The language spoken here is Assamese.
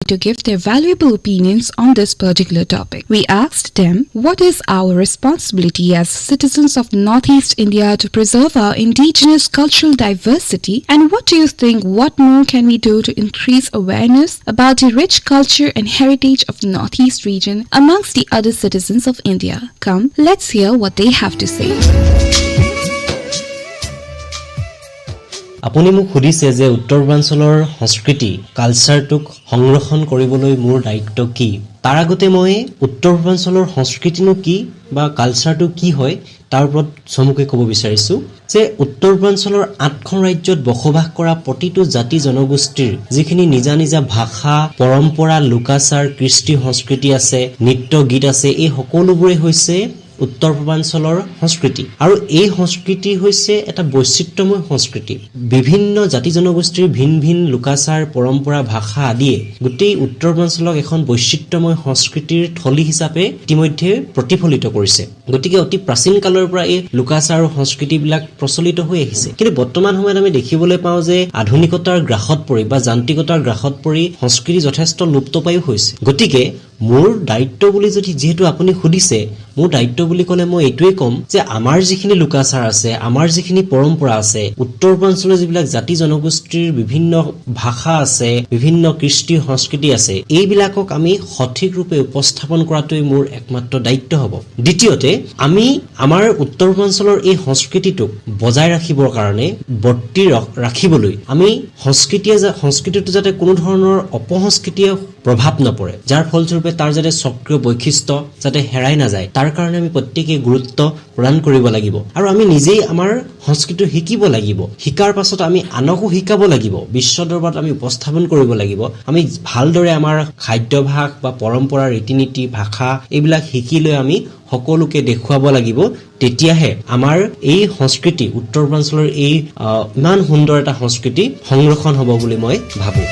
to give their valuable opinions on this particular topic. We asked them, what is our responsibility as citizens of Northeast India to preserve our indigenous cultural diversity, and what do you think, what more can we do to increase awareness about the rich culture and heritage of the Northeast region amongst the other citizens of India? Come, let's hear what they have to say. আপুনি মোক সুধিছে যে উত্তৰ পূৰ্বাঞ্চলৰ সংস্কৃতি কালচাৰটোক সংৰক্ষণ কৰিবলৈ মোৰ দায়িত্ব কি তাৰ আগতে মই উত্তৰ পূৰ্বাঞ্চলৰ সংস্কৃতিনো কি বা কালচাৰটো কি হয় তাৰ ওপৰত চমুকৈ ক'ব বিচাৰিছো যে উত্তৰ পূৰ্বাঞ্চলৰ ৮খন ৰাজ্যত বসবাস কৰা প্ৰতিটো জাতি জনগোষ্ঠীৰ যিখিনি নিজা নিজা ভাষা পৰম্পৰা লোকাচাৰ কৃষ্টি সংস্কৃতি আছে নৃত্য গীত আছে এই সকলোবোৰে হৈছে উত্তৰ পূৰ্বাঞ্চলৰ সংস্কৃতি আৰু এই সংস্কৃতি হৈছে এটা বৈচিত্ৰ্যময় সংস্কৃতি বিভিন্ন জাতি জনগোষ্ঠীৰ ভিন ভিন লোকাচাৰ পৰম্পৰা ভাষা আদি গোটেই উত্তৰ পূৰ্বাঞ্চলক এখন বৈচিত্ৰ্যময় সংস্কৃতিৰ থলী হিচাপে ইতিমধ্যে প্ৰতিফলিত কৰিছে গতিকে অতি প্ৰাচীন কালৰ পৰা এই লোকাচাৰ আৰু সংস্কৃতিবিলাক প্ৰচলিত হৈ আহিছে কিন্তু বৰ্তমান সময়ত আমি দেখিবলৈ পাওঁ যে আধুনিকতাৰ গ্ৰাসত পৰি বা যান্ত্ৰিকতাৰ গ্ৰাসত পৰি সংস্কৃতি যথেষ্ট লুপ্তপ্ৰায় হৈছে গতিকে মোৰ দায়িত্ব বুলি যদি যেহেতু আপুনি সুধিছে মোৰ দায়িত্ব বুলি ক'লে মই এইটোৱে ক'ম যে আমাৰ যিখিনি লোকাচাৰ আছে আমাৰ যিখিনি পৰম্পৰা আছে উত্তৰ পূৰ্বাঞ্চলৰ যিবিলাক জাতি জনগোষ্ঠীৰ বিভিন্ন ভাষা আছে বিভিন্ন কৃষ্টি সংস্কৃতি আছে এইবিলাকক আমি সঠিক ৰূপে উপস্থাপন কৰাটোই মোৰ একমাত্ৰ দায়িত্ব হ'ব দ্বিতীয়তে আমি আমাৰ উত্তৰ পূৰ্বাঞ্চলৰ এই সংস্কৃতিটোক বজাই ৰাখিবৰ কাৰণে বৰ্তি ৰাখিবলৈ আমি সংস্কৃতিটো যাতে কোনো ধৰণৰ অপসংস্কৃতিয়ে প্ৰভাৱ নপৰে যাৰ ফলস্বৰূপে তাৰ যাতে সক্ৰিয় বৈশিষ্ট্য যাতে হেৰাই নাযায় তাৰ কাৰণে আমি প্ৰত্যেককে গুৰুত্ব প্ৰদান কৰিব লাগিব আৰু আমি নিজেই আমাৰ সংস্কৃতি শিকিব লাগিব শিকাৰ পাছত আমি আনকো শিকাব লাগিব বিশ্ব দৰবাৰত আমি উপস্থাপন কৰিব লাগিব আমি ভালদৰে আমাৰ খাদ্যভাস বা পৰম্পৰা ৰীতিনীতি ভাষা এইবিলাক শিকি লৈ আমি সকলোকে দেখুৱাব লাগিব তেতিয়াহে আমাৰ এই সংস্কৃতি উত্তৰ পূৰ্বাঞ্চলৰ এই ইমান সুন্দৰ এটা সংস্কৃতি সংৰক্ষণ হ'ব বুলি মই ভাবো